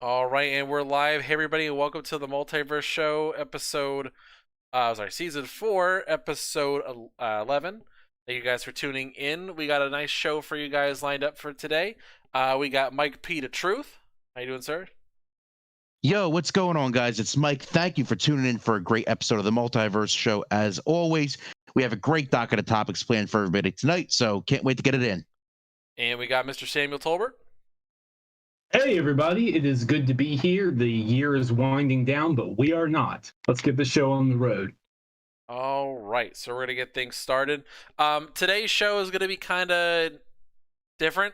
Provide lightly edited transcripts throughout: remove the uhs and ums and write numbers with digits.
All right, and we're live. Hey, everybody, and welcome to the Multiverse Show, season 4, episode 11. Thank you guys for tuning in. We got a nice show for you guys lined up for today. We got Mike P. to Truth. How you doing, sir? Yo, what's going on, guys? It's Mike. Thank you for tuning in for a great episode of the Multiverse Show. As always, we have a great docket of topics planned for everybody tonight, so can't wait to get it in. And we got Mr. Samuel Tolbert. Hey, everybody. It is good to be here. The year is winding down, but we are not. Let's get the show on the road. All right, so we're going to get things started. Today's show is going to be kind of different.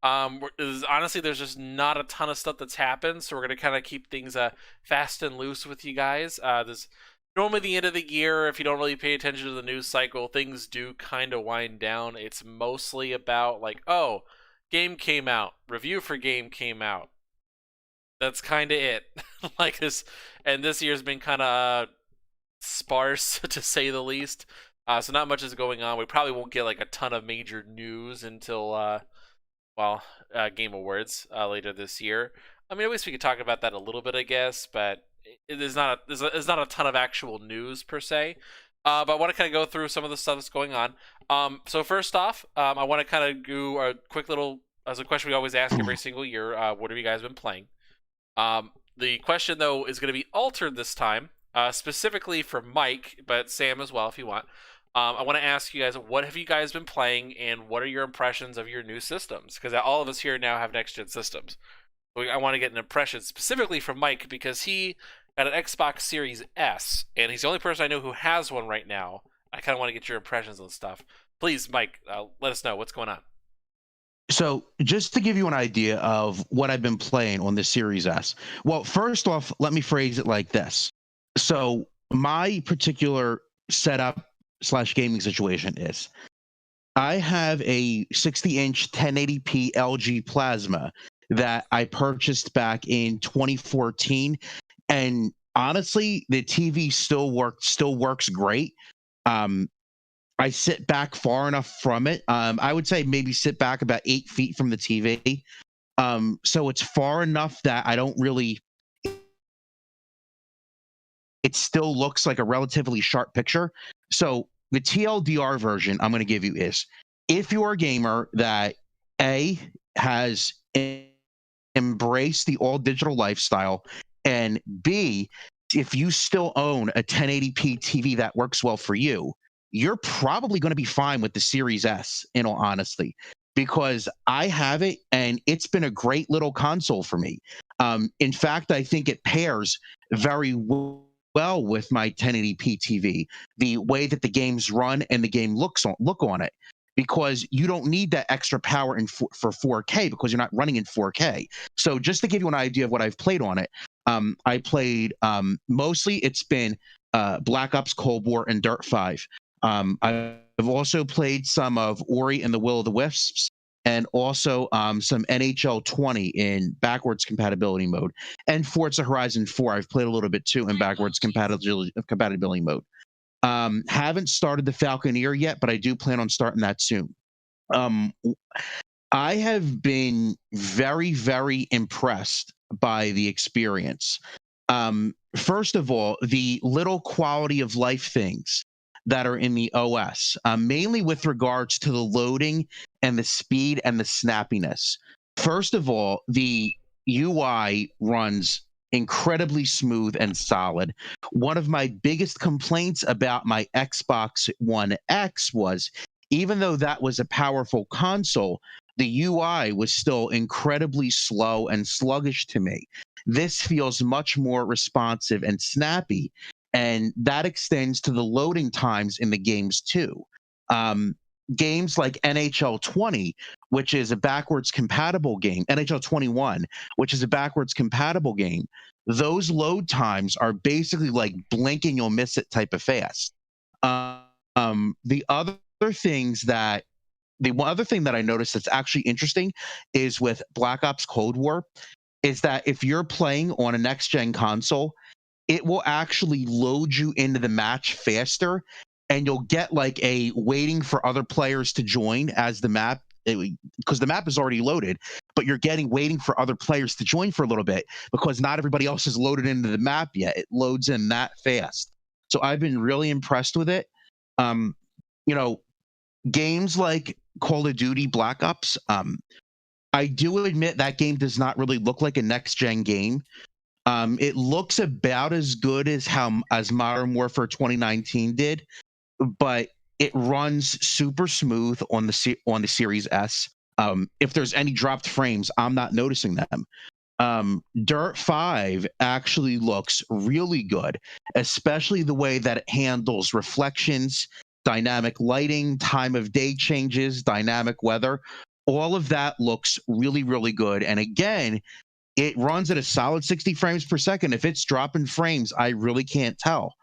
Honestly, there's just not a ton of stuff that's happened, so we're going to kind of keep things fast and loose with you guys. This normally the end of the year, if you don't really pay attention to the news cycle, things do kind of wind down. It's mostly about like, oh, game came out, review for game came out. That's kind of it. Like this, and this year's been kind of sparse to say the least. So not much is going on. We probably won't get like a ton of major news until Game Awards later this year. I mean, at least we could talk about that a little bit, I guess, but there's not a ton of actual news per se. But I want to kind of go through some of the stuff that's going on. So first off, I want to kind of do a quick little, as a question we always ask every single year, what have you guys been playing? The question, though, is going to be altered this time, specifically for Mike, but Sam as well if you want. I want to ask you guys, what have you guys been playing, and what are your impressions of your new systems? Because all of us here now have next-gen systems. So I want to get an impression specifically from Mike, because he got an Xbox Series S, and he's the only person I know who has one right now. I kind of want to get your impressions on stuff. Please, Mike, let us know what's going on. So, just to give you an idea of what I've been playing on the Series S. Well, first off, let me phrase it like this. So, my particular setup / gaming situation is I have a 60-inch 1080p LG plasma that I purchased back in 2014, and honestly, the TV still works great. I sit back far enough from it. I would say maybe sit back about 8 feet from the TV. So it's far enough that I don't really. It still looks like a relatively sharp picture. So the TLDR version I'm going to give you is, if you're a gamer that has embraced the all digital lifestyle, and B, if you still own a 1080p TV that works well for you, you're probably going to be fine with the Series S, in all honesty, because I have it and it's been a great little console for me. In fact, I think it pairs very well with my 1080p TV, the way that the games run and the game look on it, because you don't need that extra power for 4K because you're not running in 4K. So just to give you an idea of what I've played on it, I played mostly it's been Black Ops Cold War and Dirt 5. I've also played some of Ori and the Will of the Wisps, and also some NHL 20 in backwards compatibility mode, and Forza Horizon 4. I've played a little bit too in backwards compatibility mode. Haven't started the Falconeer yet, but I do plan on starting that soon. I have been very, very impressed by the experience. First of all, the little quality of life things that are in the OS, mainly with regards to the loading and the speed and the snappiness. First of all, the UI runs incredibly smooth and solid. One of my biggest complaints about my Xbox One X was, even though that was a powerful console, the UI was still incredibly slow and sluggish to me. This feels much more responsive and snappy, and that extends to the loading times in the games too. Games like NHL 20, which is a backwards compatible game, NHL 21, which is a backwards compatible game, those load times are basically like blink and you'll miss it type of fast. The other things that the one other thing that I noticed that's actually interesting is with Black Ops Cold War, is that if you're playing on a next gen console, it will actually load you into the match faster, and you'll get like a waiting for other players to join as the map because the map is already loaded, but you're waiting for other players to join for a little bit because not everybody else is loaded into the map yet. It loads in that fast. So I've been really impressed with it. Games like Call of Duty Black Ops, I do admit that game does not really look like a next-gen game. It looks about as good as Modern Warfare 2019 did, but it runs super smooth on the Series S. If there's any dropped frames, I'm not noticing them. Dirt 5 actually looks really good, especially the way that it handles reflections, dynamic lighting, time of day changes, dynamic weather. All of that looks really, really good. And again, it runs at a solid 60 frames per second. If it's dropping frames, I really can't tell.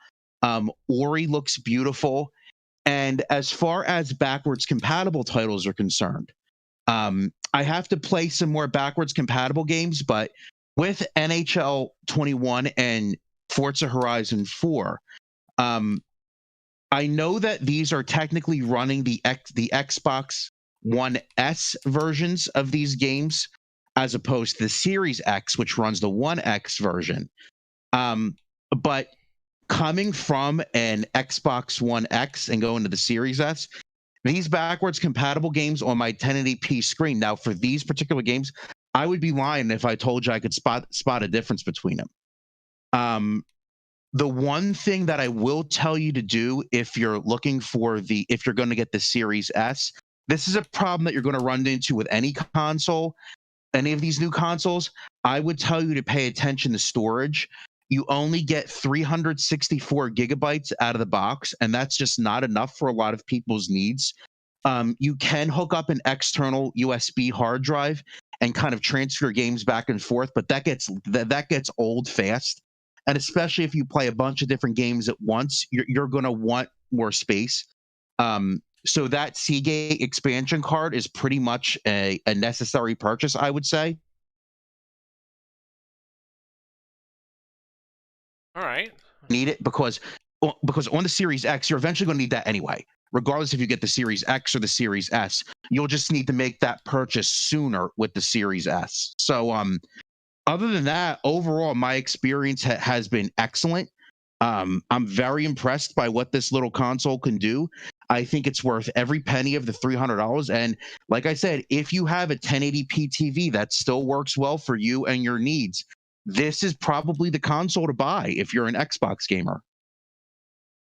Ori looks beautiful. And as far as backwards compatible titles are concerned, I have to play some more backwards compatible games, but with NHL 21 and Forza Horizon 4, I know that these are technically running the Xbox One S versions of these games, as opposed to the Series X, which runs the One X version. But coming from an Xbox One X and going to the Series S, these backwards compatible games on my 1080p screen. Now, for these particular games, I would be lying if I told you I could spot a difference between them. The one thing that I will tell you to do if you're looking for if you're going to get the Series S, this is a problem that you're going to run into with any console, any of these new consoles. I would tell you to pay attention to storage. You only get 364 gigabytes out of the box, and that's just not enough for a lot of people's needs. You can hook up an external USB hard drive and kind of transfer games back and forth, but that gets old fast. And especially if you play a bunch of different games at once, you're going to want more space. So that Seagate expansion card is pretty much a necessary purchase, I would say. All right. Need it because on the Series X, you're eventually going to need that anyway. Regardless if you get the Series X or the Series S, you'll just need to make that purchase sooner with the Series S. So, other than that, overall, my experience has been excellent. I'm very impressed by what this little console can do. I think it's worth every penny of the $300. And like I said, if you have a 1080p TV that still works well for you and your needs, this is probably the console to buy if you're an Xbox gamer.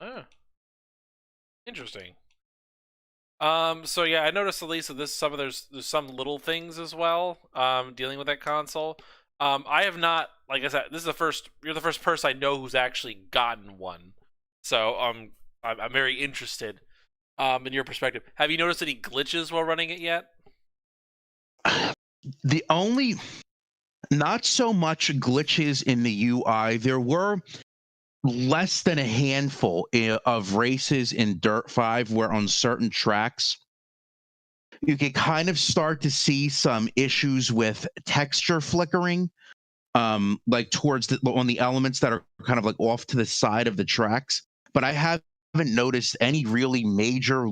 Oh, interesting. So yeah, I noticed at least that there's some little things as well. Dealing with that console. I have not, like I said, you're the first person I know who's actually gotten one. So I'm very interested in your perspective. Have you noticed any glitches while running it yet? Not so much glitches in the UI. There were less than a handful of races in Dirt 5 where on certain tracks you could kind of start to see some issues with texture flickering, like on the elements that are kind of like off to the side of the tracks. But I haven't noticed any really major,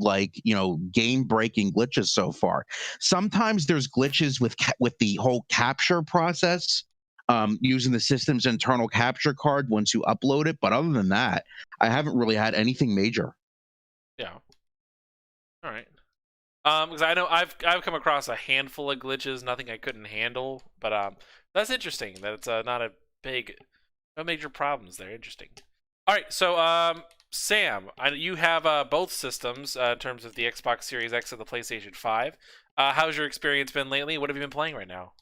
game breaking glitches so far. Sometimes there's glitches with the whole capture process, using the system's internal capture card once you upload it. But other than that, I haven't really had anything major. Yeah. All right. Because I know I've come across a handful of glitches, nothing I couldn't handle, but that's interesting. That it's not no major problems there. Interesting. All right, so Sam, you have both systems in terms of the Xbox Series X and the PlayStation 5. How's your experience been lately? What have you been playing right now?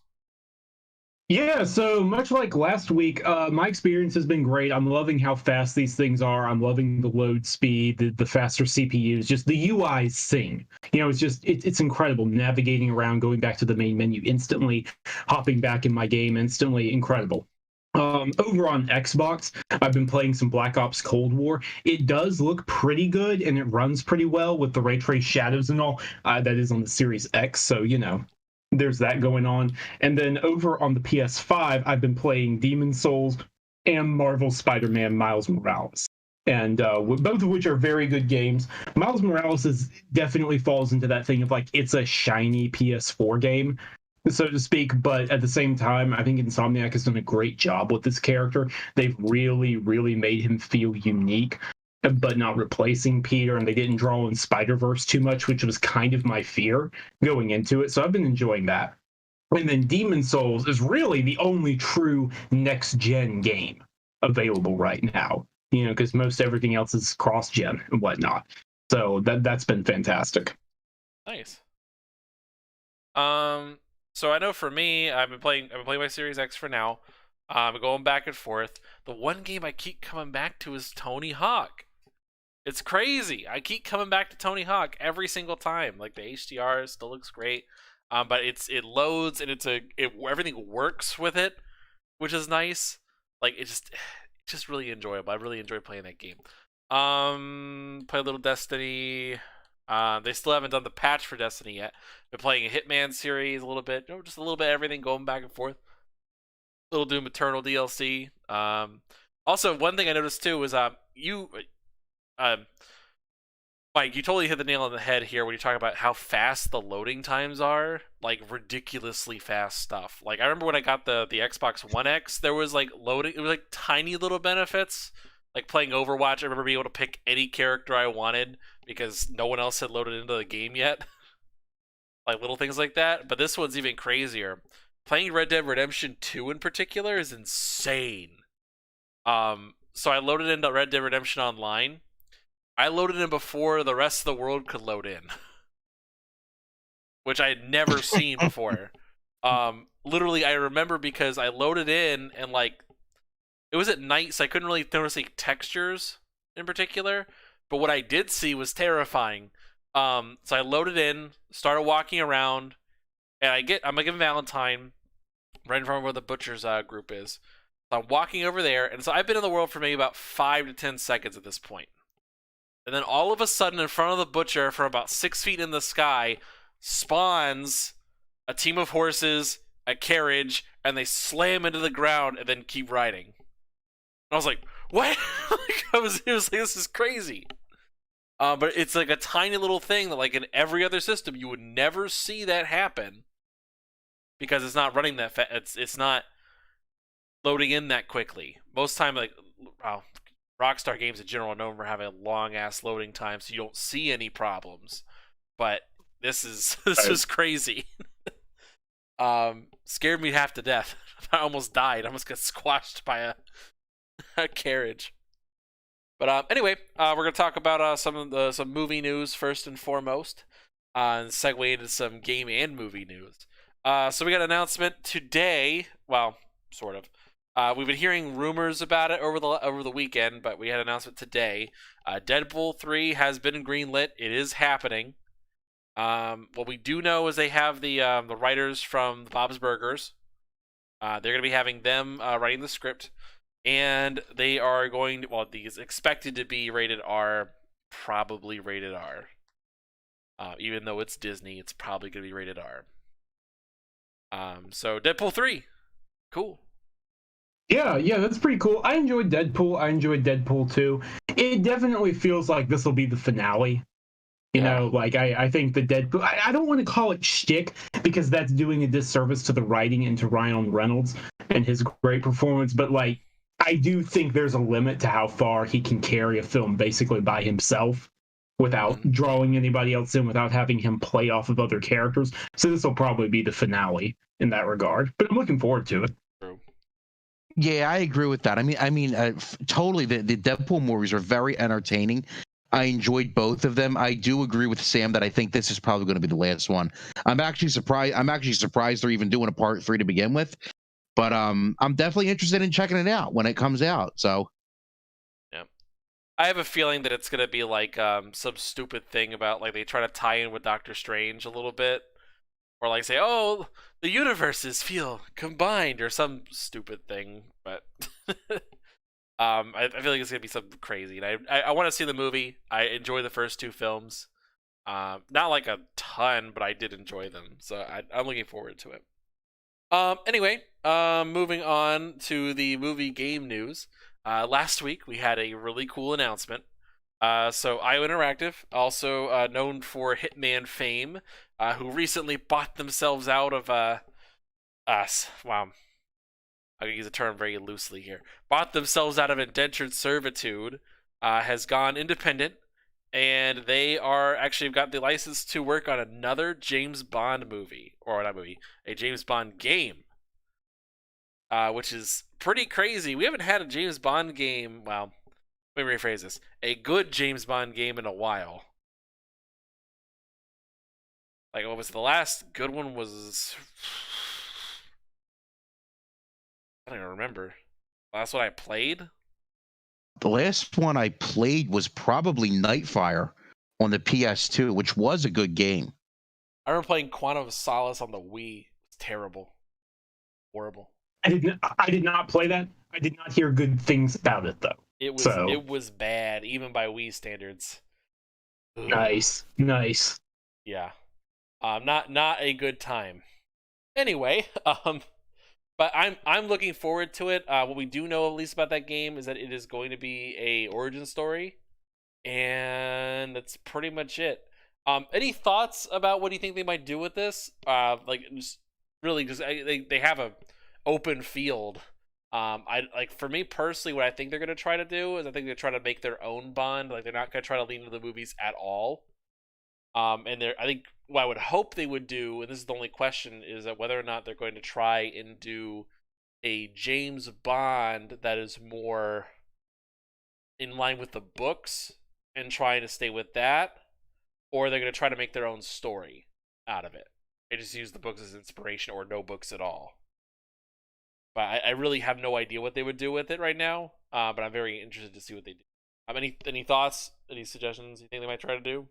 Yeah, so much like last week, my experience has been great. I'm loving how fast these things are. I'm loving the load speed, the faster CPUs, just the UI sing. It's incredible navigating around, going back to the main menu instantly, hopping back in my game instantly, incredible. Over on Xbox, I've been playing some Black Ops Cold War. It does look pretty good and it runs pretty well with the ray trace shadows and all. That is on the Series X, so there's that going on. And then over on the PS5, I've been playing Demon Souls and Marvel Spider-Man Miles Morales. and both of which are very good games. Miles Morales definitely falls into that thing of like it's a shiny PS4 game, so to speak, but at the same time, I think Insomniac has done a great job with this character. They've really, really made him feel unique, but not replacing Peter, and they didn't draw on Spider-Verse too much, which was kind of my fear going into it, so I've been enjoying that. And then Demon Souls is really the only true next-gen game available right now, because most everything else is cross-gen and whatnot. So that's been fantastic. Nice. So I know for me, I've been playing my Series X for now. Going back and forth. The one game I keep coming back to is Tony Hawk. It's crazy. I keep coming back to Tony Hawk every single time. Like the HDR still looks great, but it loads and everything works with it, which is nice. Like it's just really enjoyable. I really enjoy playing that game. Play a little Destiny. They still haven't done the patch for Destiny yet. Been playing a Hitman series a little bit, just a little bit of everything going back and forth. Little Doom Eternal DLC. Also, one thing I noticed too was Mike, you totally hit the nail on the head here when you talk about how fast the loading times are. Like ridiculously fast stuff. Like I remember when I got the Xbox One X, there was like loading. It was like tiny little benefits. Like playing Overwatch, I remember being able to pick any character I wanted because no one else had loaded into the game yet. Like little things like that. But this one's even crazier. Playing Red Dead Redemption 2 in particular is insane. So I loaded into Red Dead Redemption Online. I loaded in before the rest of the world could load in. Which I had never seen before. Literally, I remember because I loaded in and like it was at night, so I couldn't really notice any textures in particular. But what I did see was terrifying. So I loaded in, started walking around, and I'm like in Valentine, right in front of where the butcher's group is. So I'm walking over there, and so I've been in the world for maybe about 5 to 10 seconds at this point. And then all of a sudden, in front of the butcher, from about 6 feet in the sky, spawns a team of horses, a carriage, and they slam into the ground and then keep riding. I was like, what? It was like, this is crazy. But it's like a tiny little thing that like in every other system, you would never see that happen. Because it's not running that fast. It's not loading in that quickly. Most time, like, Rockstar games in general are known for having a long-ass loading time, so you don't see any problems. But this is crazy. Scared me half to death. I almost died. I almost got squashed by a carriage. But anyway, we're gonna talk about some movie news first and foremost, and segue into some game and movie news. So we got an announcement today. Well, sort of. We've been hearing rumors about it over the weekend, but we had an announcement today. Deadpool 3 has been greenlit. It is happening. What we do know is they have the writers from Bob's Burgers. They're going to be having them writing the script. And they are going to, well, these expected to be rated R, probably rated R. Even though it's Disney, it's probably going to be rated R. So Deadpool 3. Cool. Yeah, that's pretty cool. I enjoyed Deadpool. I enjoyed Deadpool 2. It definitely feels like this will be the finale. You know, like I think the Deadpool, I don't want to call it shtick because that's doing a disservice to the writing and to Ryan Reynolds and his great performance, but like, I do think there's a limit to how far he can carry a film basically by himself without drawing anybody else in, without having him play off of other characters. So this will probably be the finale in that regard. But I'm looking forward to it. Yeah, I agree with that. I mean, totally. The Deadpool movies are very entertaining. I enjoyed both of them. I do agree with Sam that I think this is probably going to be the last one. I'm actually surprised they're even doing a part 3 to begin with. But I'm definitely interested in checking it out when it comes out. So, yeah, I have a feeling that it's gonna be like some stupid thing about like they try to tie in with Doctor Strange a little bit, or like say, oh, the universes feel combined, or some stupid thing. But I feel like it's gonna be something crazy, and I want to see the movie. I enjoy the first 2 films, not like a ton, but I did enjoy them, so I'm looking forward to it. Anyway, moving on to the movie game news. Last week we had a really cool announcement. So IO Interactive, also known for Hitman fame, who recently bought themselves out of us. Wow, I use the term very loosely here. Bought themselves out of indentured servitude, has gone independent, and they are actually got the license to work on another James Bond movie, or not movie, a James Bond game, which is pretty crazy. We haven't had a James Bond game. Well, let me rephrase this: a good James Bond game in a while. Like, what was the last good one? Was I don't even remember. Last one I played. The last one I played was probably Nightfire on the PS2, which was a good game. I remember playing Quantum of Solace on the Wii. It's terrible, horrible. I did not play that. I did not hear good things about it though. It was bad, even by Wii standards. Ugh. Nice. Yeah. Not a good time. Anyway, but I'm looking forward to it. What we do know at least about that game is that it is going to be a origin story, and that's pretty much it. Any thoughts about what do you think they might do with this? Like just really, just they have a open field. I like for me personally, what I think they're gonna try to do is I think they're trying to make their own Bond. Like they're not gonna try to lean into the movies at all. And I think what I would hope they would do, and this is the only question, is that whether or not they're going to try and do a James Bond that is more in line with the books and trying to stay with that, or they're going to try to make their own story out of it. They just use the books as inspiration or no books at all. But I really have no idea what they would do with it right now, but I'm very interested to see what they do. Any thoughts, any suggestions you think they might try to do?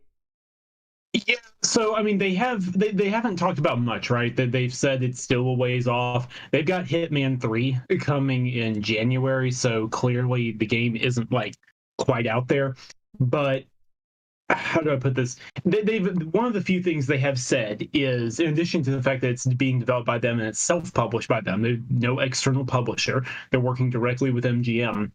Yeah, so I mean they haven't talked about much, right? That they've said it's still a ways off. They've got Hitman 3 coming in January, so clearly the game isn't like quite out there. But how do I put this? They've one of the few things they have said is, in addition to the fact that it's being developed by them and it's self-published by them, there's no external publisher. They're working directly with MGM.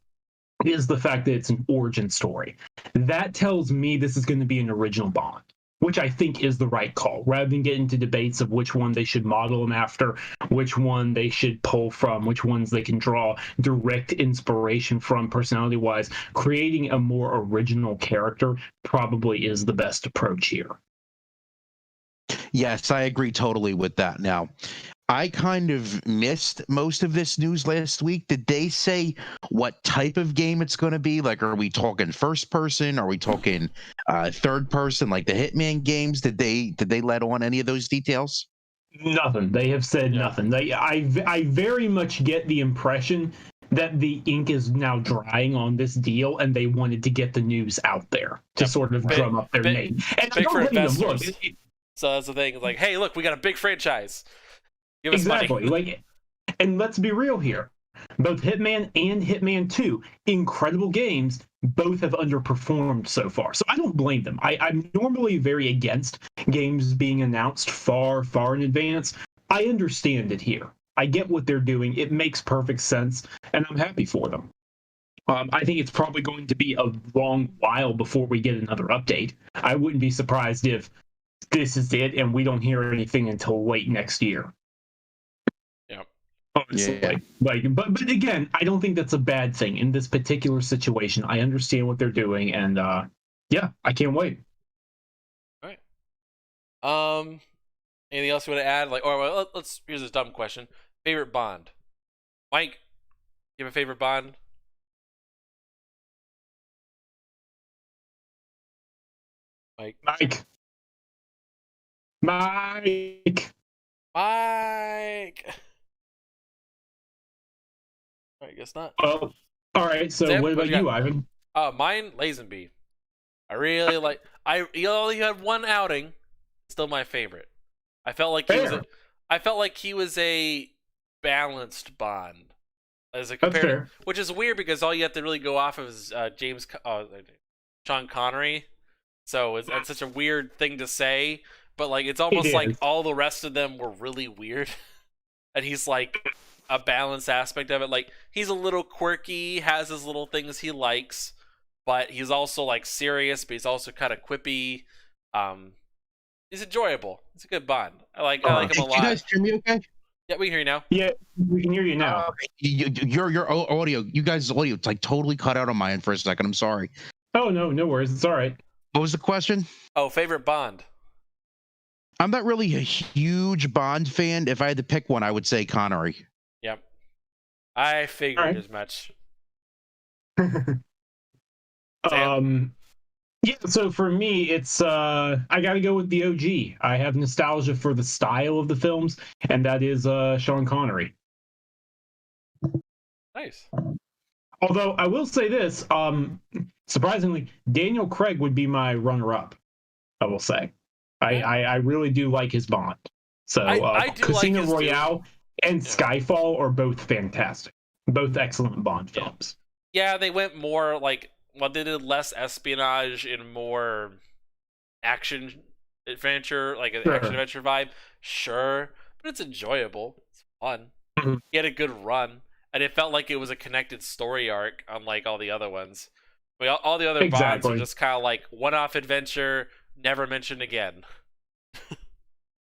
Is the fact that it's an origin story. That tells me this is going to be an original Bond, which I think is the right call, rather than get into debates of which one they should model them after, which one they should pull from, which ones they can draw direct inspiration from personality-wise. Creating a more original character probably is the best approach here. Yes, I agree totally with that. Now, I kind of missed most of this news last week. Did they say what type of game it's going to be? Like, are we talking first person? Are we talking third person, like the Hitman games? Did they let on any of those details? Nothing. They have said nothing. I very much get the impression that the ink is now drying on this deal, and they wanted to get the news out there to sort of drum up their name. And big for investors. Them, look, so that's the thing. Like, hey, look, we got a big franchise. Give us exactly. money. Like, and let's be real here. Both Hitman and Hitman 2, incredible games, both have underperformed so far. So I don't blame them. I'm normally very against games being announced far, far in advance. I understand it here. I get what they're doing. It makes perfect sense, and I'm happy for them. I think it's probably going to be a long while before we get another update. I wouldn't be surprised if this is it and we don't hear anything until late next year. Honestly. Yeah. Like, but again, I don't think that's a bad thing in this particular situation. I understand what they're doing, and yeah, I can't wait. All right. Anything else you want to add? Like, or well, let's here's a dumb question: favorite Bond, Mike? You have a favorite Bond? Mike. I guess not. Well, all right. So Sam, what about you, Ivan? Mine, Lazenby. I really like. He only had one outing. Still my favorite. I felt like he was a balanced Bond as a compared, which is weird because all you have to really go off of is Sean Connery. So that's such a weird thing to say. But like, it's almost like all the rest of them were really weird, and he's like a balanced aspect of it. Like, he's a little quirky, has his little things he likes, but he's also like serious, but he's also kind of quippy. He's enjoyable. It's a good Bond. I like him a lot. You guys hear me okay? Yeah, we can hear you now. Yeah, we can hear you now. Your audio, you guys' audio, it's like totally cut out on my end for a second. I'm sorry. Oh, no worries. It's all right. What was the question? Oh, favorite Bond. I'm not really a huge Bond fan. If I had to pick one, I would say Connery. Yep. I figured as much. Yeah, so for me, it's I gotta go with the OG. I have nostalgia for the style of the films, and that is Sean Connery. Nice. Although I will say this, surprisingly, Daniel Craig would be my runner-up. I will say, I really do like his Bond. So I do Casino like his Royale and Skyfall are both fantastic, both excellent Bond films. Yeah, they went more like, well, they did less espionage and more action adventure, like an action adventure vibe. Sure, but it's enjoyable. It's fun. Mm-hmm. He had a good run, and it felt like it was a connected story arc, unlike all the other ones. I mean, all the other Bonds are just kind of like one-off adventure, never mentioned again,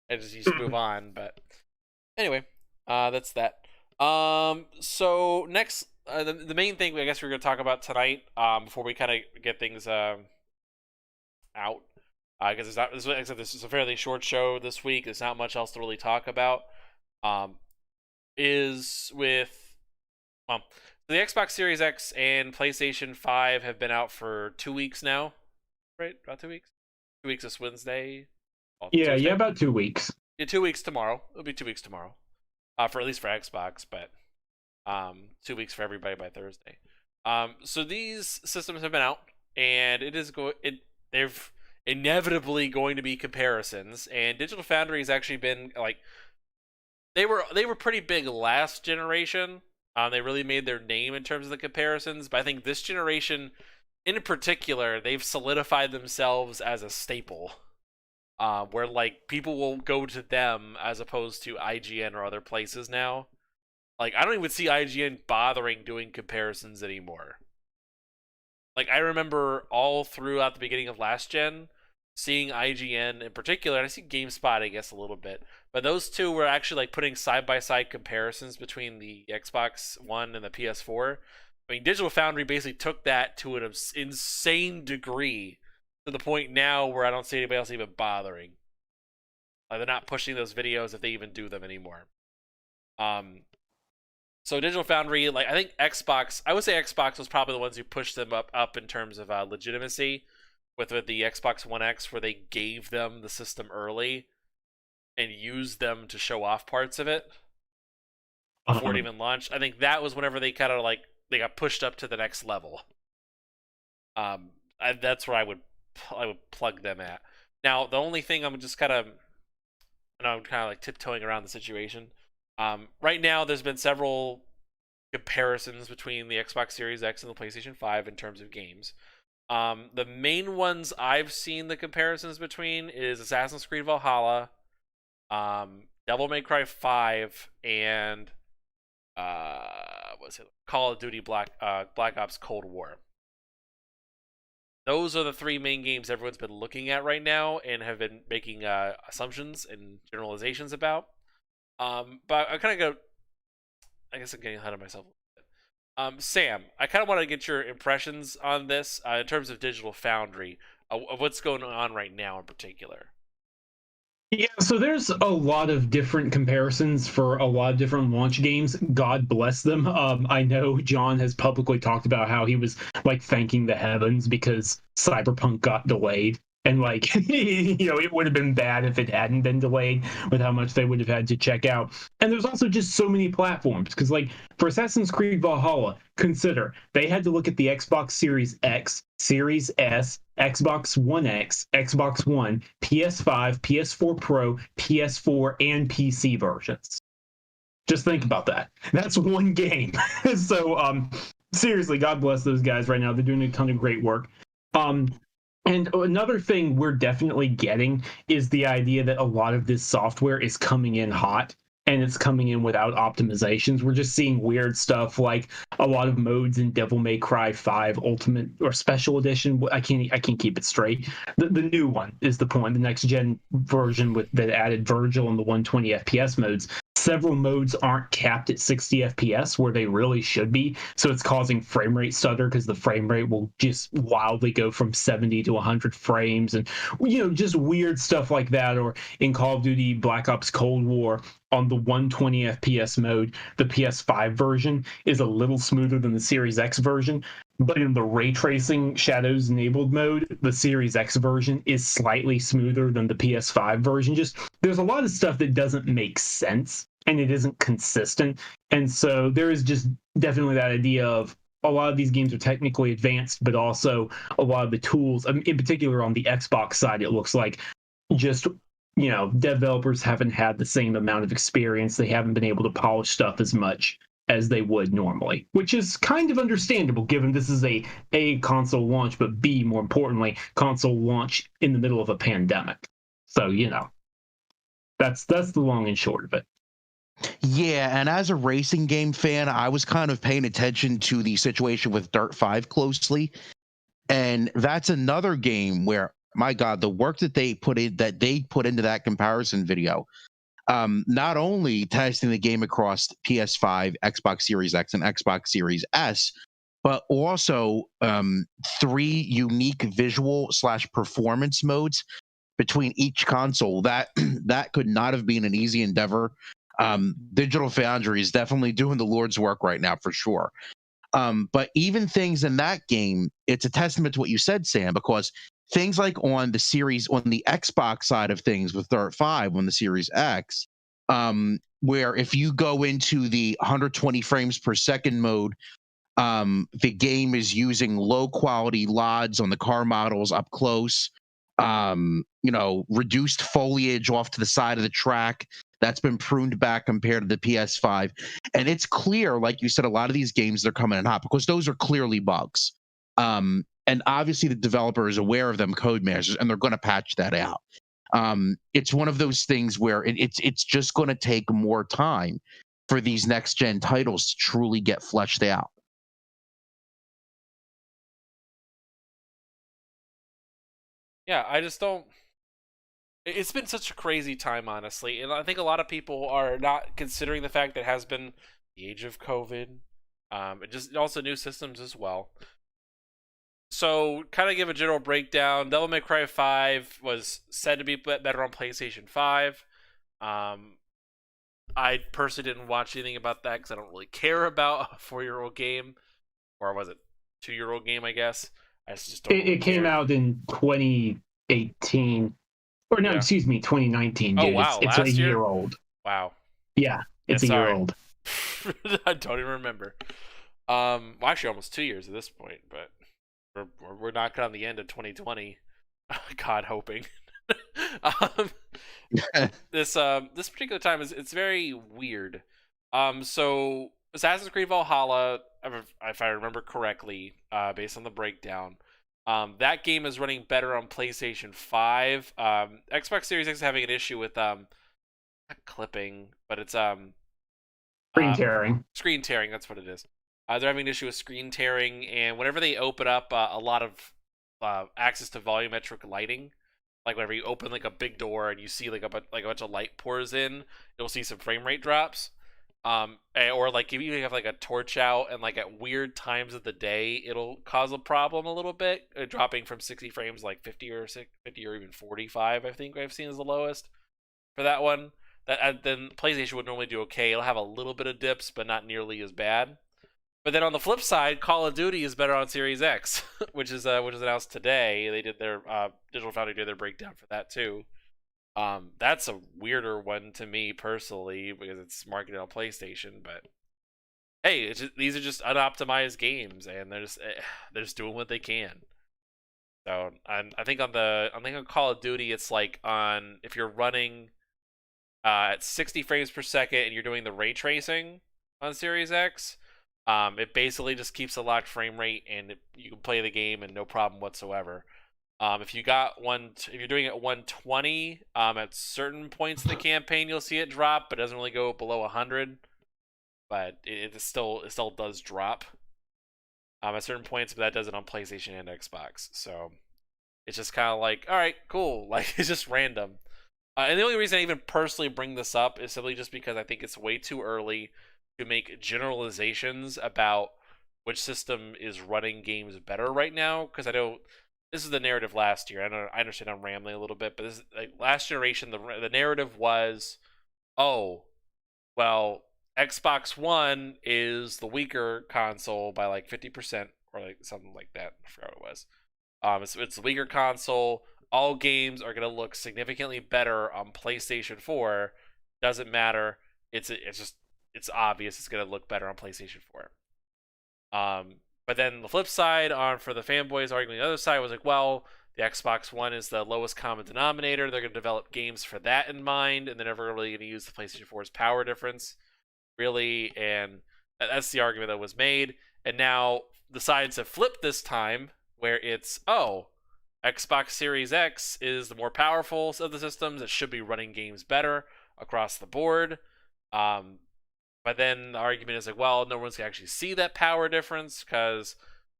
and just you just move on. But anyway, that's that. So next. The main thing I guess we're going to talk about tonight, before we kind of get things out, because this is a fairly short show this week. There's not much else to really talk about. Is with the Xbox Series X and PlayStation 5 have been out for 2 weeks now, right? About 2 weeks. 2 weeks this Wednesday. Yeah, about 2 weeks. Yeah, 2 weeks tomorrow. It'll be 2 weeks tomorrow, for at least for Xbox, but. 2 weeks for everybody by Thursday. So these systems have been out, and they've inevitably going to be comparisons. And Digital Foundry has actually been like, they were pretty big last generation. They really made their name in terms of the comparisons, but I think this generation, in particular, they've solidified themselves as a staple. Where like people will go to them as opposed to IGN or other places now. Like, I don't even see IGN bothering doing comparisons anymore. Like, I remember all throughout the beginning of last gen, seeing IGN in particular, and I see GameSpot, I guess, a little bit, but those two were actually, like, putting side-by-side comparisons between the Xbox One and the PS4. I mean, Digital Foundry basically took that to an insane degree, to the point now where I don't see anybody else even bothering. Like, they're not pushing those videos if they even do them anymore. So Digital Foundry, like, I think Xbox, I would say Xbox was probably the ones who pushed them up in terms of legitimacy with the Xbox One X, where they gave them the system early and used them to show off parts of it before it even launched. I think that was whenever they kind of like, they got pushed up to the next level. That's where I would plug them at. Now, the only thing I'm just kind of like tiptoeing around the situation. Right now, there's been several comparisons between the Xbox Series X and the PlayStation 5 in terms of games. The main ones I've seen the comparisons between is Assassin's Creed Valhalla, Devil May Cry 5, and Call of Duty Black Ops Cold War. Those are the three main games everyone's been looking at right now and have been making assumptions and generalizations about. But I kind of I guess I'm getting ahead of myself a little bit. Sam, I kind of want to get your impressions on this in terms of Digital Foundry, of what's going on right now in particular. Yeah, so there's a lot of different comparisons for a lot of different launch games. God bless them. I know John has publicly talked about how he was like thanking the heavens because Cyberpunk got delayed. And like, it would have been bad if it hadn't been delayed with how much they would have had to check out. And there's also just so many platforms because like for Assassin's Creed Valhalla, consider they had to look at the Xbox Series X, Series S, Xbox One X, Xbox One, PS5, PS4 Pro, PS4, and PC versions. Just think about that. That's one game. So seriously, God bless those guys right now. They're doing a ton of great work. And another thing we're definitely getting is the idea that a lot of this software is coming in hot. and it's coming in without optimizations. We're just seeing weird stuff like a lot of modes in Devil May Cry 5 Ultimate or Special Edition. I can't keep it straight. The new one is the point. The next gen version with that added Virgil and the 120 FPS modes. Several modes aren't capped at 60 FPS where they really should be, so it's causing frame rate stutter because the frame rate will just wildly go from 70 to 100 frames, and just weird stuff like that. Or in Call of Duty Black Ops Cold War, on the 120 FPS mode, the PS5 version is a little smoother than the Series X version, but in the ray tracing shadows enabled mode, the Series X version is slightly smoother than the PS5 version. Just there's a lot of stuff that doesn't make sense and it isn't consistent. And so there is just definitely that idea of a lot of these games are technically advanced, but also a lot of the tools, in particular on the Xbox side, it looks like just developers haven't had the same amount of experience. They haven't been able to polish stuff as much as they would normally, which is kind of understandable given this is a console launch, but B, more importantly, console launch in the middle of a pandemic. So, that's the long and short of it. Yeah, and as a racing game fan, I was kind of paying attention to the situation with Dirt 5 closely. And that's another game where, my God, the work that they put into that comparison video, not only testing the game across PS5, Xbox Series X, and Xbox Series S, but also 3 unique visual / performance modes between each console. That could not have been an easy endeavor. Digital Foundry is definitely doing the Lord's work right now for sure. But even things in that game, it's a testament to what you said, Sam, because things like on the Xbox side of things with Dirt 5 on the Series X, where if you go into the 120 frames per second mode, the game is using low quality LODs on the car models up close, reduced foliage off to the side of the track that's been pruned back compared to the PS5. And it's clear, like you said, a lot of these games, they're coming in hot because those are clearly bugs. And obviously the developer is aware of them, Codemasters, and they're going to patch that out. It's one of those things where it's just going to take more time for these next gen titles to truly get fleshed out. Yeah, I just don't. It's been such a crazy time, honestly, and I think a lot of people are not considering the fact that it has been the age of COVID, and just also new systems as well. So, kind of give a general breakdown. Devil May Cry 5 was said to be better on PlayStation 5. I personally didn't watch anything about that because I don't really care about a 4-year-old game, or was it 2-year-old game? I guess I just don't. It came out in 2018. Or no, Yeah. Excuse me, 2019. Dude. Oh wow, it's last a year? year old. Wow. Yeah, it's a year old. I don't even remember. Well, actually, almost 2 years at this point, but we're knocking on the end of 2020. God, hoping. um, this particular time it's very weird. So Assassin's Creed Valhalla, if I remember correctly, based on the breakdown. That game is running better on PlayStation 5. Xbox Series X is having an issue with not clipping, but it's Screen tearing. Screen tearing, that's what it is. They're having an issue with screen tearing, and whenever they open up a lot of access to volumetric lighting, like whenever you open like a big door and you see like a bunch of light pours in, you'll see some frame rate drops. Or like if you have like a torch out and like at weird times of the day, it'll cause a problem a little bit, dropping from 60 frames like 50 or even 45. I think I've seen as the lowest for that one. That then PlayStation would normally do okay. It'll have a little bit of dips, but not nearly as bad. But then on the flip side, Call of Duty is better on Series X, which is announced today. They did their Digital Foundry did their breakdown for that too. That's a weirder one to me personally because it's marketed on PlayStation. But hey, these are just unoptimized games, and they're just doing what they can. So I think on Call of Duty, it's like on if you're running at 60 frames per second and you're doing the ray tracing on Series X. It basically just keeps a locked frame rate, and you can play the game and no problem whatsoever. If you got if you're doing it 120, at certain points of the campaign you'll see it drop, but it doesn't really go below 100. But it still does drop at certain points, but that does it on PlayStation and Xbox. So it's just kind of like, all right, cool. Like, it's just random. And the only reason I even personally bring this up is simply just because I think it's way too early to make generalizations about which system is running games better right now. Because I know this is the narrative last year. I understand I'm rambling a little bit, but this is, like, last generation, the narrative was, oh, well, Xbox One is the weaker console by like 50% or like something like that. I forgot what it was. It's the weaker console. All games are going to look significantly better on PlayStation 4. Doesn't matter. It's obvious it's going to look better on PlayStation 4. But then the flip side, for the fanboys arguing the other side, was like, well, the Xbox One is the lowest common denominator. They're going to develop games for that in mind, and they're never really going to use the PlayStation 4's power difference, really. And that's the argument that was made. And now the sides have flipped this time, where it's, oh, Xbox Series X is the more powerful of the systems. It should be running games better across the board. But then the argument is like, well, no one's going to actually see that power difference because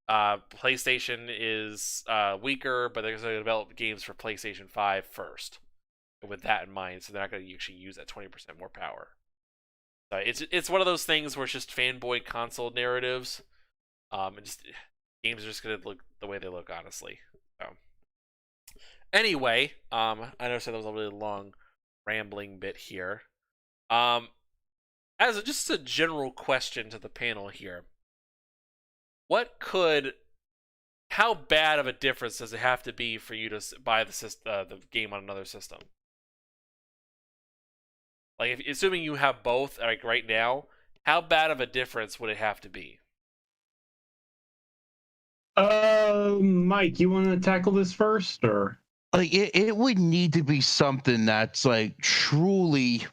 PlayStation is weaker, but they're going to develop games for PlayStation 5 first. With that in mind, so they're not going to actually use that 20% more power. It's one of those things where it's just fanboy console narratives. And just games are just going to look the way they look, honestly. So. Anyway, I know I said that was a really long rambling bit here. As just a general question to the panel here, how bad of a difference does it have to be for you to buy the game on another system? Like, assuming you have both, like right now, how bad of a difference would it have to be? Mike, you want to tackle this first, or? Like, it would need to be something that's like truly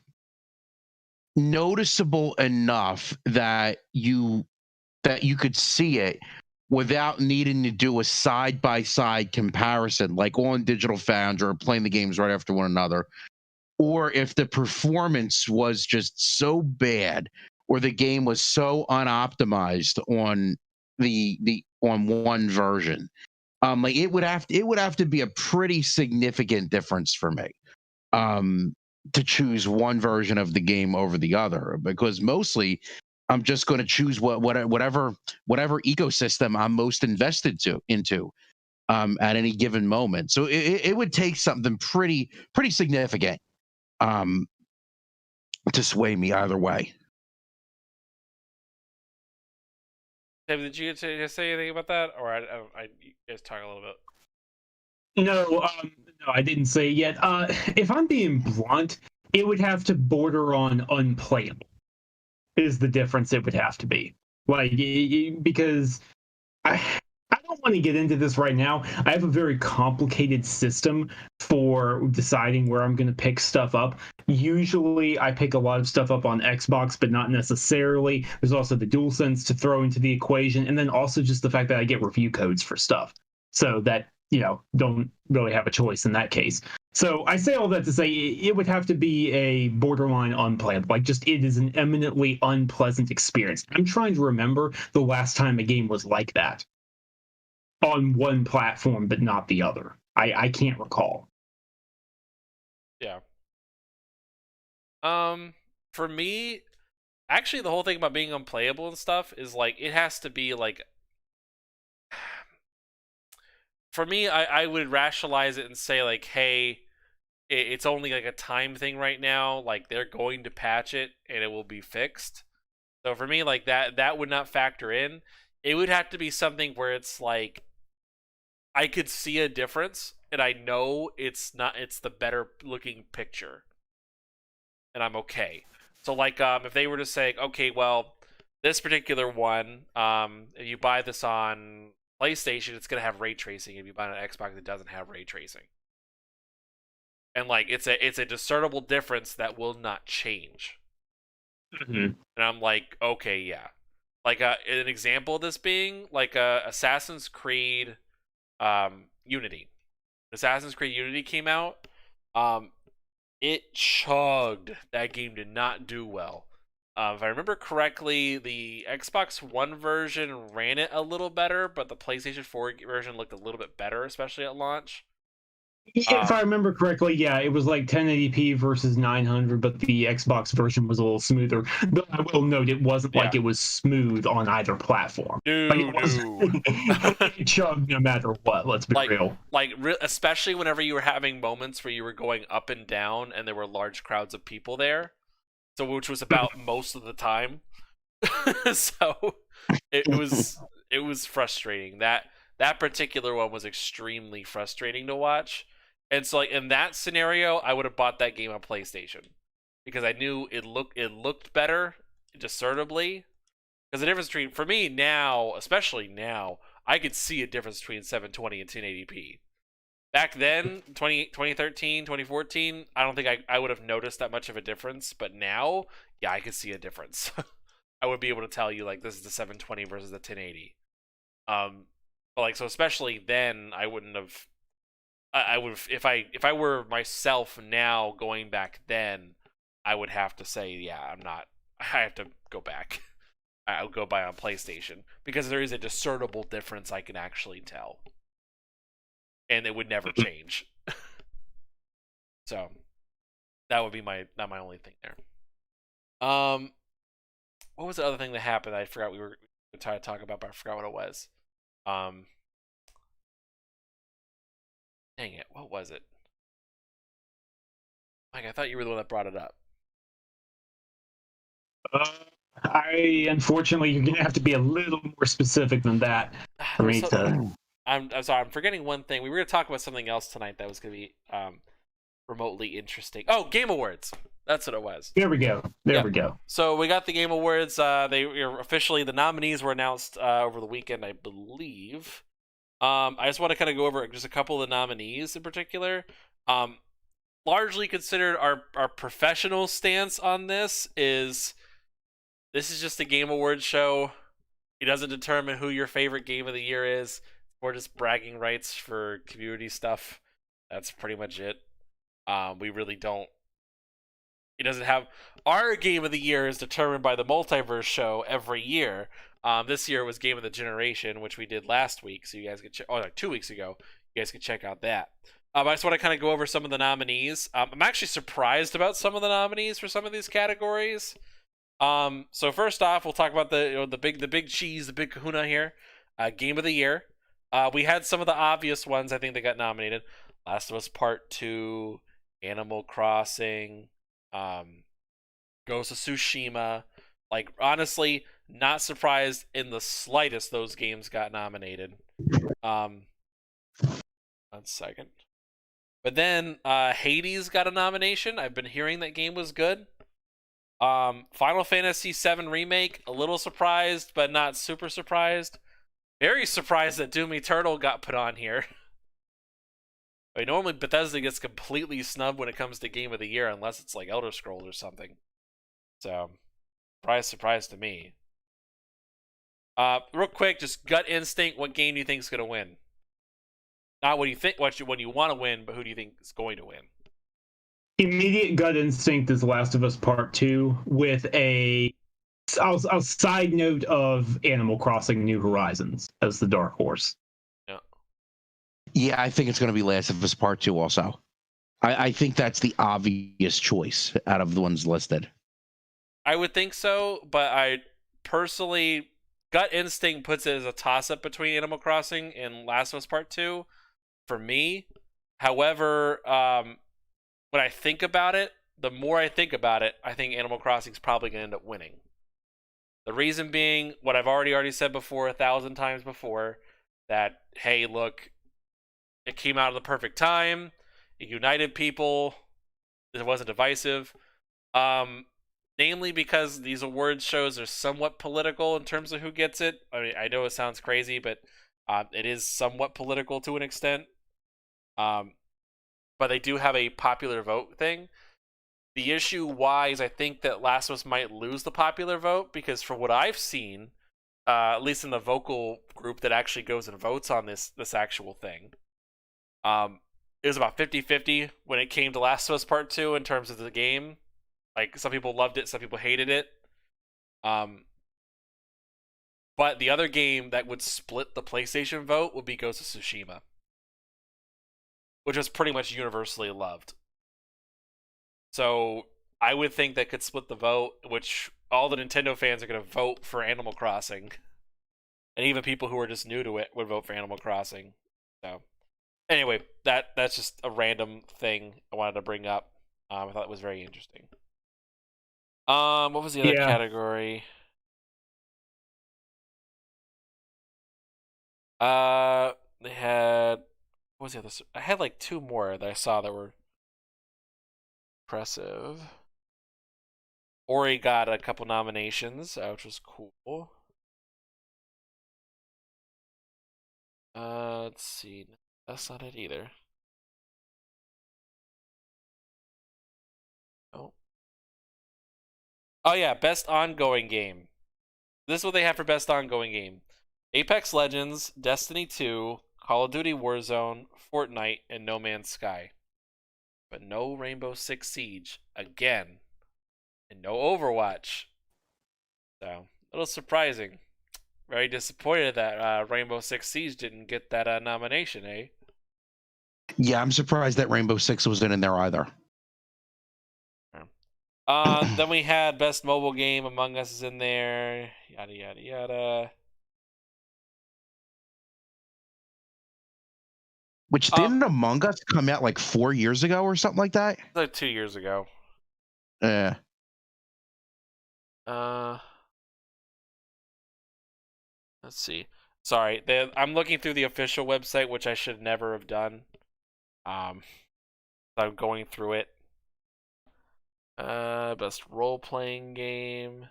noticeable enough that you could see it without needing to do a side-by-side comparison, like on Digital Foundry or playing the games right after one another, or if the performance was just so bad or the game was so unoptimized on on one version. Like it would have to be a pretty significant difference for me to choose one version of the game over the other, because mostly I'm just going to choose whatever ecosystem I'm most invested into at any given moment. So it would take something pretty significant to sway me either way. David, did you get to say anything about that, or I you guys talk a little bit? No, I didn't say it yet. If I'm being blunt, it would have to border on unplayable. Is the difference it would have to be, like, because I don't want to get into this right now. I have a very complicated system for deciding where I'm going to pick stuff up. Usually I pick a lot of stuff up on Xbox, but not necessarily. There's also the DualSense to throw into the equation, and then also just the fact that I get review codes for stuff, so that, don't really have a choice in that case. So I say all that to say it would have to be a borderline unplayable. Like, just, it is an eminently unpleasant experience. I'm trying to remember the last time a game was like that on one platform but not the other. I can't recall. Yeah. For me, actually, the whole thing about being unplayable and stuff is like, it has to be like, for me, I would rationalize it and say like, hey, it's only like a time thing right now. Like, they're going to patch it and it will be fixed. So for me, like, that would not factor in. It would have to be something where it's like, I could see a difference and I know it's the better looking picture, and I'm okay. So like, if they were to say, okay, well, this particular one, if you buy this on PlayStation, it's gonna have ray tracing. If you buy it on Xbox, it doesn't have ray tracing. And like, it's a discernible difference that will not change. Mm-hmm. And I'm like, okay, yeah. Like, an example of this being like Assassin's Creed Unity. Assassin's Creed Unity came out, it chugged. That game did not do well. If I remember correctly, the Xbox One version ran it a little better, but the PlayStation 4 version looked a little bit better, especially at launch. If I remember correctly, yeah, it was like 1080p versus 900, but the Xbox version was a little smoother. But I will note it wasn't like it was smooth on either platform. It chugged no matter what. Let's be real. Especially whenever you were having moments where you were going up and down, and there were large crowds of people there. So, which was about most of the time. So, it was frustrating. That particular one was extremely frustrating to watch. And so, like, in that scenario, I would have bought that game on PlayStation because I knew it looked better, discernibly. Because the difference between, for me now, especially now, I could see a difference between 720 and 1080p. Back then, 2013, 2014, I don't think I would have noticed that much of a difference. But now, yeah, I could see a difference. I would be able to tell you, like, this is the 720 versus the 1080. But like, so especially then, I wouldn't have. I would, if I were myself now going back then, I would have to say, yeah, I'm not. I have to go back. I'll go buy on PlayStation because there is a discernible difference I can actually tell, and it would never change. So that would be my only thing there. What was the other thing that happened? I forgot we were trying to talk about, but I forgot what it was. Dang it, what was it? Mike, I thought you were the one that brought it up. Unfortunately, you're gonna have to be a little more specific than that for me to. I'm sorry, I'm forgetting one thing. We were gonna talk about something else tonight that was gonna be remotely interesting. Oh, Game Awards. That's what it was. There we go. There we go. So we got the Game Awards. They were officially, the nominees were announced over the weekend, I believe. I just want to kind of go over just a couple of the nominees in particular. Largely considered our professional stance on this is just a Game Awards show. It doesn't determine who your favorite game of the year is. Or just bragging rights for community stuff. That's pretty much it. We really don't. It doesn't have. Our game of the year is determined by the Multiverse Show every year. This year was Game of the Generation, which we did last week, so you guys could like 2 weeks ago. You guys could check out that. I just want to kind of go over some of the nominees. I'm actually surprised about some of the nominees for some of these categories. So first off, we'll talk about the big cheese, the big kahuna here. Game of the Year. We had some of the obvious ones. I think that got nominated. Last of Us Part 2, Animal Crossing, Ghost of Tsushima. Like, honestly, not surprised in the slightest those games got nominated. 1 second. But then Hades got a nomination. I've been hearing that game was good. Final Fantasy VII Remake, a little surprised, but not super surprised. Very surprised that Doom Eternal got put on here. I mean, normally Bethesda gets completely snubbed when it comes to Game of the Year, unless it's like Elder Scrolls or something. So, surprise to me. Real quick, just gut instinct, what game do you think is going to win? Not what you think, what you want to win, but who do you think is going to win? Immediate gut instinct is Last of Us Part 2 with a side note of Animal Crossing New Horizons as the dark horse. Yeah, I think it's going to be Last of Us Part 2 also. I think that's the obvious choice out of the ones listed. I would think so, but I personally, gut instinct puts it as a toss-up between Animal Crossing and Last of Us Part 2 for me. However, when I think about it, the more I think about it, I think Animal Crossing is probably going to end up winning. The reason being, what I've already said before 1,000 times before, that, hey, look, it came out at the perfect time. It united people. It wasn't divisive. Namely because these awards shows are somewhat political in terms of who gets it. I mean, I know it sounds crazy, but it is somewhat political to an extent. But they do have a popular vote thing. The issue why is I think that Last of Us might lose the popular vote because from what I've seen, at least in the vocal group that actually goes and votes on this actual thing, it was about 50-50 when it came to Last of Us Part 2 in terms of the game. Like, some people loved it, some people hated it. But the other game that would split the PlayStation vote would be Ghost of Tsushima, which was pretty much universally loved. So I would think that could split the vote, which all the Nintendo fans are going to vote for Animal Crossing. And even people who are just new to it would vote for Animal Crossing. So anyway, that's just a random thing I wanted to bring up. I thought it was very interesting. What was the other category? They had, what was the other? I had like two more that I saw that were impressive. Ori got a couple nominations, which was cool. Let's see. That's not it either. Oh. Oh yeah, best ongoing game. This is what they have for best ongoing game. Apex Legends, Destiny 2, Call of Duty Warzone, Fortnite, and No Man's Sky. But no Rainbow Six Siege again. And no Overwatch. So, a little surprising. Very disappointed that Rainbow Six Siege didn't get that nomination, eh? Yeah, I'm surprised that Rainbow Six wasn't in there either. Then we had Best Mobile Game, Among Us is in there, yada yada yada. Which didn't Among Us come out like 4 years ago or something like that? Like 2 years ago. Yeah. Let's see. Sorry, I'm looking through the official website, which I should never have done. I'm going through it. Best role-playing game.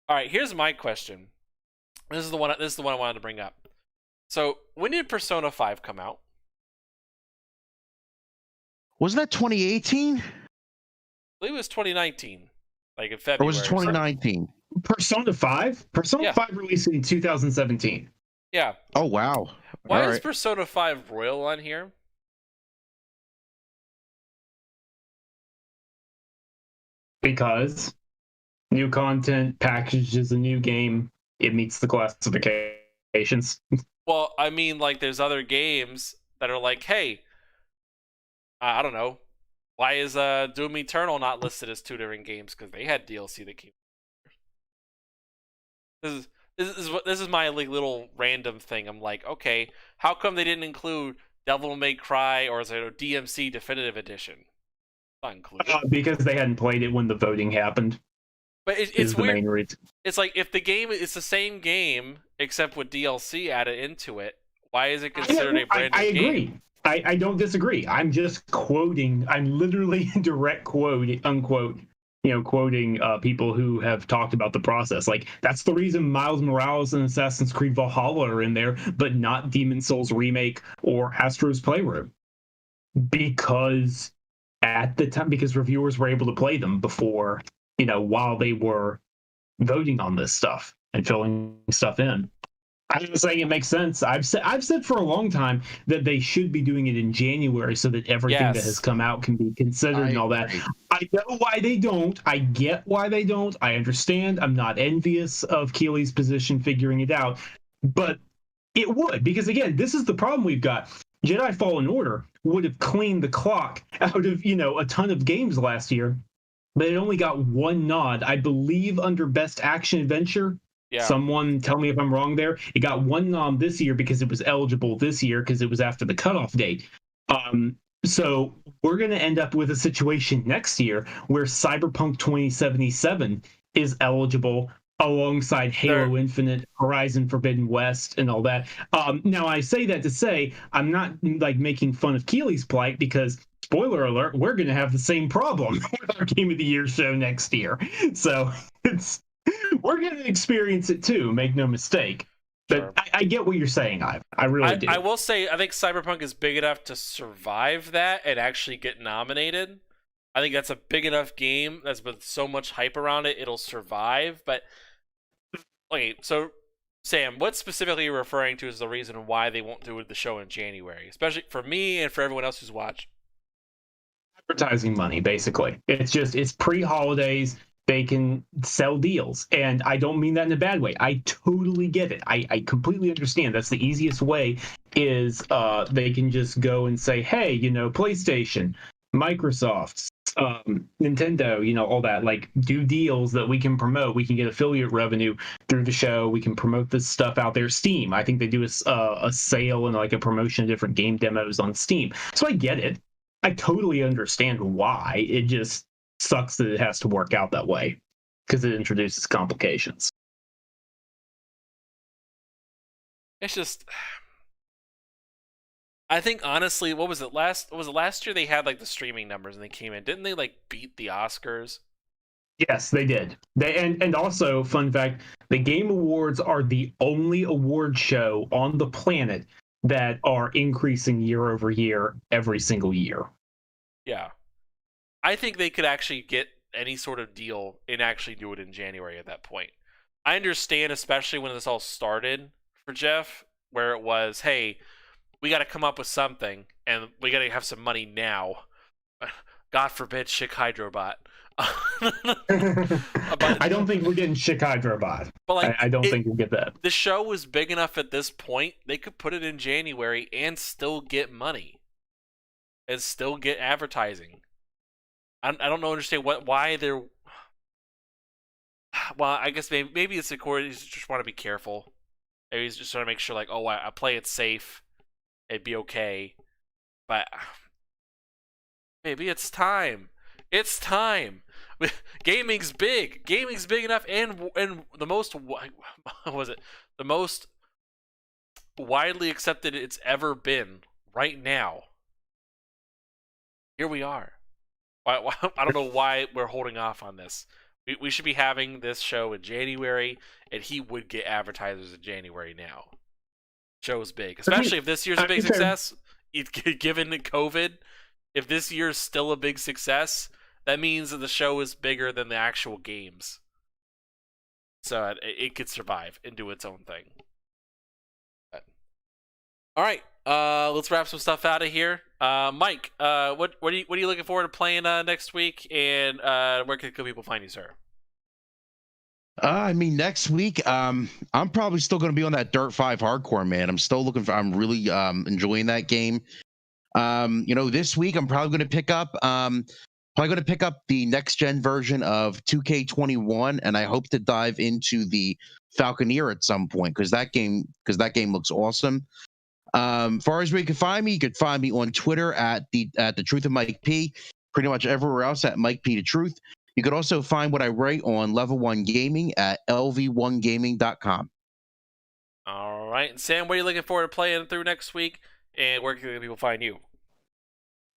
All right, here's my question. This is the one I wanted to bring up. So, when did Persona 5 come out? Wasn't that 2018? I believe it was 2019, like in February. Or was it 2019? Persona 5? Persona 5 released in 2017. Yeah. Oh, wow. Why is Persona 5 Royal on here? Because new content packages a new game, it meets the classifications. Well, I mean, like, there's other games that are like, hey, I don't know, why is Doom Eternal not listed as two different games? Because they had DLC that came. This is my like little random thing. I'm like, okay, how come they didn't include Devil May Cry or is it a DMC Definitive Edition? Not included. Because they hadn't played it when the voting happened. But it's weird. Main reason. It's like if the game is the same game except with DLC added into it, why is it considered a brand new game? I agree. I don't disagree. I'm just quoting. I'm literally direct quote, unquote, quoting people who have talked about the process. Like, that's the reason Miles Morales and Assassin's Creed Valhalla are in there, but not Demon's Souls Remake or Astro's Playroom. Because at the time, because reviewers were able to play them before, while they were voting on this stuff and filling stuff in. I'm just saying it makes sense. I've said for a long time that they should be doing it in January so that everything that has come out can be considered and all that. I know why they don't. I get why they don't. I understand. I'm not envious of Keighley's position figuring it out, but it would, because again, this is the problem we've got. Jedi Fallen Order would have cleaned the clock out of, a ton of games last year, but it only got one nod, I believe, under Best Action Adventure. Yeah. Someone tell me if I'm wrong there. It got one nom this year because it was eligible this year because it was after the cutoff date. So we're going to end up with a situation next year where Cyberpunk 2077 is eligible alongside Halo Infinite, Horizon Forbidden West, and all that. Now, I say that to say I'm not like making fun of Keighley's plight because, spoiler alert, we're going to have the same problem with our Game of the Year show next year. So we're going to experience it too, make no mistake. But sure. I get what you're saying, I really do. I will say, I think Cyberpunk is big enough to survive that and actually get nominated. I think that's a big enough game that's with so much hype around it, it'll survive. But, okay, so Sam, what specifically you're referring to is the reason why they won't do the show in January, especially for me and for everyone else who's watched? Advertising money, basically. It's pre-holidays. They can sell deals, and I don't mean that in a bad way. I totally get it. I completely understand. That's the easiest way. Is they can just go and say, hey, PlayStation, Microsoft, Nintendo, all that. Like, do deals that we can promote. We can get affiliate revenue through the show. We can promote this stuff out there. Steam, I think they do a sale and like a promotion of different game demos on Steam. So I get it. I totally understand why. It just sucks that it has to work out that way because it introduces complications. It's just, I think honestly, what was it last year they had like the streaming numbers and they came in, didn't they like beat the Oscars? Yes, they did. And also, fun fact, the Game Awards are the only award show on the planet that are increasing year over year every single year. Yeah. I think they could actually get any sort of deal and actually do it in January at that point. I understand, especially when this all started for Jeff, where it was, hey, we got to come up with something and we got to have some money now. God forbid, Chick Hydrobot. I don't think we're getting Chick Hydrobot. But like, I don't think we'll get that. The show was big enough at this point, they could put it in January and still get money. And still get advertising. I don't understand why they're. Well, I guess maybe it's the core. He's just want to be careful. Maybe he's just trying to make sure, like, oh, I play it safe, it'd be okay. But maybe it's time. It's time. Gaming's big. Gaming's big enough, and the most what was it? The most widely accepted it's ever been right now. Here we are. I don't know why we're holding off on this. We should be having this show in January, and he would get advertisers in January now. Show's big, especially if this year's a big success. Given COVID, if this year's still a big success, that means that the show is bigger than the actual games. So it could survive and do its own thing. But, all right. Let's wrap some stuff out of here. Mike, what are you looking forward to playing next week, and where can people find you, sir? I mean, next week, I'm probably still going to be on that Dirt 5 hardcore, man. I'm really enjoying that game. This week I'm probably going to pick up the next gen version of 2K21, and I hope to dive into the Falconeer at some point because that game looks awesome. Far as where you can find me on Twitter at the Truth of Mike P. Pretty much everywhere else at Mike P the Truth. You could also find what I write on Level 1 Gaming at lv1gaming.com. All right, and Sam, what are you looking forward to playing through next week, and where can people find you?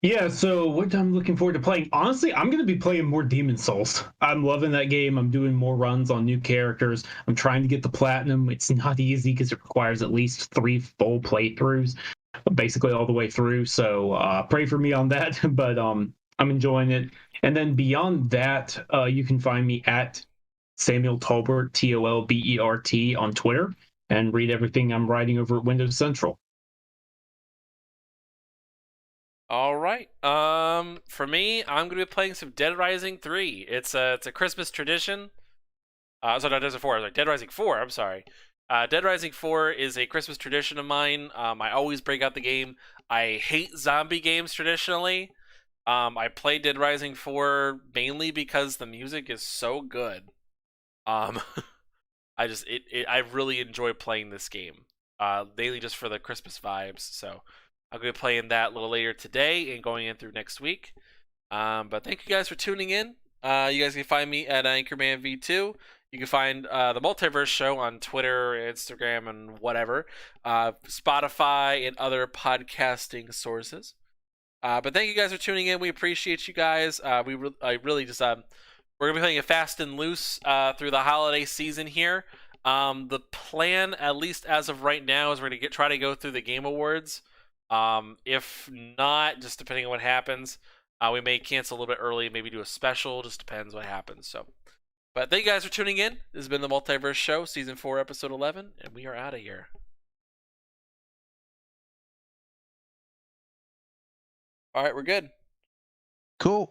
Yeah, so what I'm looking forward to playing, honestly, I'm going to be playing more Demon Souls. I'm loving that game. I'm doing more runs on new characters. I'm trying to get the platinum. It's not easy because it requires at least 3 full playthroughs, basically all the way through. So pray for me on that, but I'm enjoying it. And then beyond that, you can find me at Samuel Tolbert, Tolbert, on Twitter, and read everything I'm writing over at Windows Central. All right. For me, I'm gonna be playing some Dead Rising 3. It's a Christmas tradition. Sorry, not Dead Rising 4. Dead Rising 4. I'm sorry. Dead Rising 4 is a Christmas tradition of mine. I always break out the game. I hate zombie games traditionally. I play Dead Rising 4 mainly because the music is so good. I really enjoy playing this game. Mainly just for the Christmas vibes. So I'm going to be playing that a little later today and going in through next week. But thank you guys for tuning in. You guys can find me at AnchormanV2. You can find the Multiverse Show on Twitter, Instagram, and whatever. Spotify and other podcasting sources. But thank you guys for tuning in. We appreciate you guys. We're going to be playing a fast and loose through the holiday season here. The plan, at least as of right now, is we're going to try to go through the Game Awards. If not, just depending on what happens, we may cancel a little bit early, maybe do a special. Just depends what happens. So But thank you guys for tuning in. This has been the Multiverse Show, Season 4, Episode 11, and we are out of here. All right, we're good. Cool.